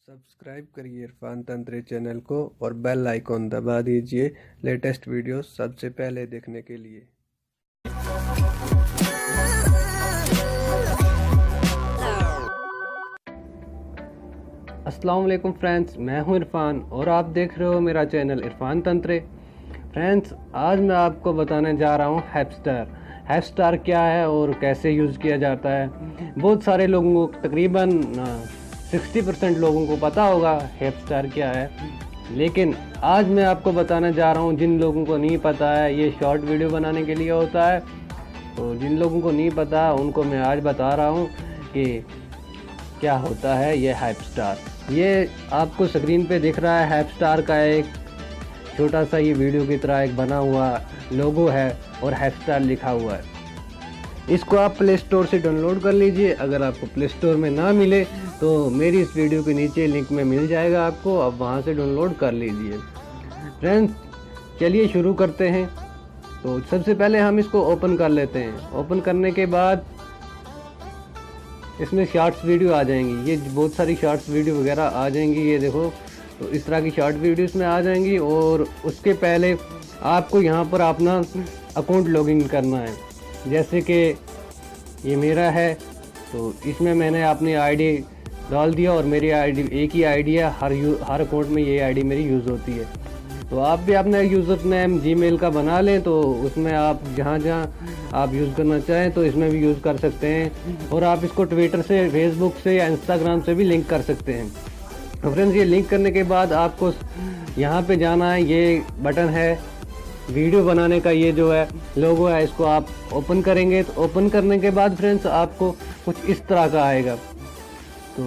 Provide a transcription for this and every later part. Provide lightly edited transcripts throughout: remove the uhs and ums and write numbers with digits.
Subscribe करिए Irfan तंत्री channel को और बेल आइकॉन दबा दीजिए लेटेस्ट वीडियो सबसे पहले देखने के लिए। अस्सलाम वालेकुम फ्रेंड्स, मैं हूं इरफान और आप देख रहे हो मेरा चैनल इरफान तंत्रे। फ्रेंड्स, आज मैं आपको बताने जा रहा हूं हैप्स्टार क्या है और कैसे यूज़ किया जाता है। बहुत सारे लोगों को, तकरीबन 60% लोगों को पता होगा हैप्स्टार क्या है, लेकिन आज मैं आपको बताने जा रहा हूं जिन लोगों को नहीं पता है। ये शॉर्ट वीडियो बनाने के लिए होता है, तो जिन लोगों को नहीं पता उनको मैं आज बता रहा हूं कि क्या होता है ये हैप्स्टार। ये आपको स्क्रीन पे दिख रहा है, हैप्स्टार का एक छोटा सा ये वीडियो की तरह एक बना हुआ लोगो है और हैप्स्टार लिखा हुआ है। इसको आप प्ले स्टोर से डाउनलोड कर लीजिए। अगर आपको प्ले स्टोर में ना मिले तो मेरी इस वीडियो के नीचे लिंक में मिल जाएगा आपको, अब वहाँ से डाउनलोड कर लीजिए। फ्रेंड्स, चलिए शुरू करते हैं। तो सबसे पहले हम इसको ओपन कर लेते हैं। ओपन करने के बाद इसमें शॉर्ट्स वीडियो आ जाएंगी, ये बहुत सारी शॉर्ट्स वीडियो वगैरह आ जाएंगी। ये देखो, तो इस तरह की शॉर्ट वीडियोस में आ जाएंगी। और उसके पहले आपको यहाँ पर अपना अकाउंट लॉगिन करना है। जैसे कि ये मेरा है, तो इसमें मैंने अपनी आईडी डाल दिया और मेरी आईडी एक ही आईडी है, हर अकाउंट में ये आईडी मेरी यूज़ होती है। तो आप भी अपना यूज़र नेम जीमेल का बना लें, तो उसमें आप जहाँ आप यूज़ करना चाहें तो इसमें भी यूज़ कर सकते हैं। और आप इसको ट्विटर से, फेसबुक से या इंस्टाग्राम से भी लिंक कर सकते हैं। तो फ्रेंड्स, ये लिंक करने के बाद आपको यहाँ पे जाना है, ये बटन है वीडियो बनाने का, ये जो है लोगो है, इसको आप ओपन करेंगे। तो ओपन करने के बाद फ्रेंड्स आपको कुछ इस तरह का आएगा। तो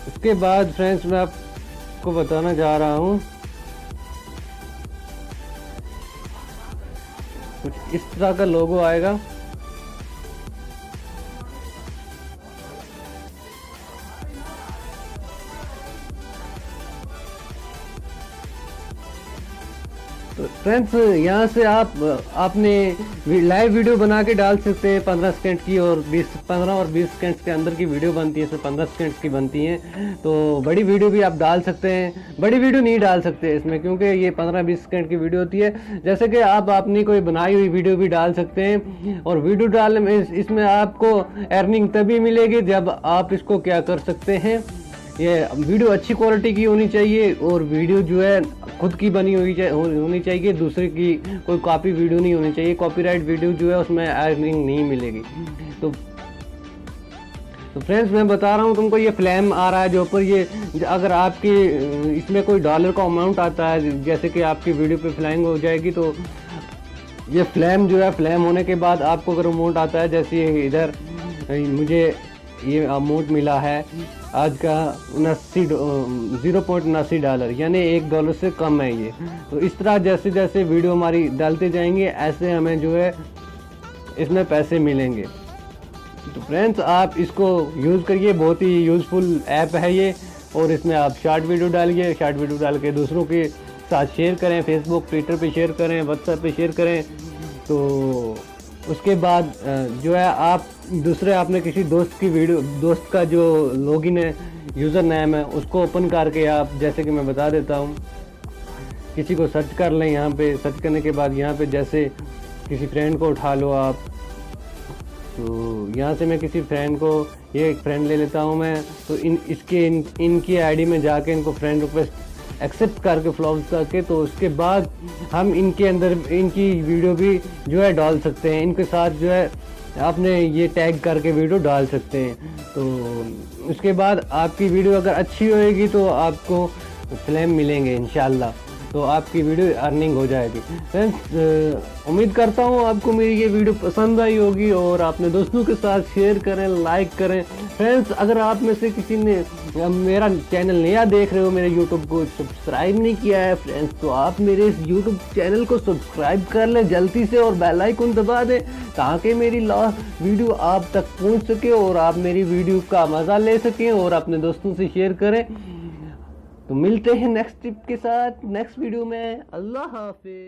उसके बाद फ्रेंड्स मैं आपको बताना जा रहा हूँ, कुछ इस तरह का लोगो आएगा। तो फ्रेंड्स, यहाँ से आप अपने लाइव वीडियो बना के डाल सकते हैं 15 सेकंड की, और 15 और 20 सेकंड के अंदर की वीडियो बनती है, इसमें 15 सेकंड की बनती हैं। तो बड़ी वीडियो भी आप डाल सकते हैं। बड़ी वीडियो नहीं डाल सकते इसमें, क्योंकि ये 15-20 सेकंड की वीडियो होती है। जैसे कि आप अपनी कोई बनाई हुई वीडियो भी डाल सकते हैं। और वीडियो डालने में इसमें आपको अर्निंग तभी मिलेगी जब आप इसको क्या कर सकते हैं, ये वीडियो अच्छी क्वालिटी की होनी चाहिए और वीडियो जो है खुद की बनी हुई होनी चाहिए, दूसरे की कोई कॉपी वीडियो नहीं होनी चाहिए। कॉपीराइट वीडियो जो है उसमें अर्निंग नहीं मिलेगी। तो फ्रेंड्स, मैं बता रहा हूँ तुमको, ये फ्लैम आ रहा है जो ऊपर, ये अगर आपकी इसमें कोई डॉलर का अमाउंट आता है, जैसे कि आपकी वीडियो पे फ्लाइंग हो जाएगी, तो ये फ्लैम जो है, फ्लैम होने के बाद आपको अगर अमाउंट आता है, जैसे इधर मुझे ये अमाउंट मिला है आज का 0.79 डॉलर, यानी $1 से कम है ये। तो इस तरह जैसे जैसे वीडियो हमारी डालते जाएंगे, ऐसे हमें जो है इसमें पैसे मिलेंगे। तो फ्रेंड्स, आप इसको यूज़ करिए, बहुत ही यूज़फुल ऐप है ये। और इसमें आप शॉर्ट वीडियो डालिए, शॉर्ट वीडियो डाल के दूसरों के साथ शेयर करें, फेसबुक, ट्विटर पे शेयर करें, व्हाट्सएप पे शेयर करें। तो उसके बाद जो है आप दूसरे, आपने किसी दोस्त का जो लॉगिन है, यूज़र नेम है, उसको ओपन करके आप, जैसे कि मैं बता देता हूँ, किसी को सर्च कर लें। यहाँ पे सर्च करने के बाद यहाँ पे जैसे किसी फ्रेंड को उठा लो आप। तो यहाँ से मैं किसी फ्रेंड को, ये एक फ्रेंड ले लेता हूँ मैं। तो इनकी आईडी में जाके इनको फ्रेंड रिक्वेस्ट एक्सेप्ट करके, फॉलो करके, तो उसके बाद हम इनके अंदर इनकी वीडियो भी जो है डाल सकते हैं। इनके साथ जो है आपने ये टैग करके वीडियो डाल सकते हैं। तो उसके बाद आपकी वीडियो अगर अच्छी होएगी तो आपको फ्लेम मिलेंगे इंशाल्लाह, तो आपकी वीडियो अर्निंग हो जाएगी। फ्रेंड्स, उम्मीद करता हूँ आपको मेरी ये वीडियो पसंद आई होगी और अपने दोस्तों के साथ शेयर करें, लाइक करें। फ्रेंड्स, अगर आप में से किसी ने मेरा चैनल नया देख रहे हो, मेरे यूट्यूब को सब्सक्राइब नहीं किया है फ्रेंड्स, तो आप मेरे इस यूट्यूब चैनल को सब्सक्राइब कर लें जल्दी से और बेल आइकन दबा दें, ताकि मेरी लास्ट वीडियो आप तक पहुँच सके और आप मेरी वीडियो का मज़ा ले सकें और अपने दोस्तों से शेयर करें। तो मिलते हैं नेक्स्ट टिप के साथ नेक्स्ट वीडियो में। अल्लाह हाफिज़।